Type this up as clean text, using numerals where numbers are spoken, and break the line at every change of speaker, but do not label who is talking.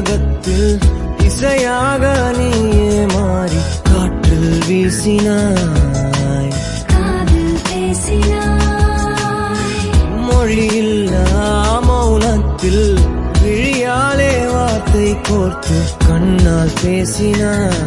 உலகத்தில் இசையாக நீயே மாறி காற்றில் வீசினாய், மொழியில்லா மௌனத்தில் விழியாலே வார்த்தை கோர்த்து கண்ணால் பேசினாய்.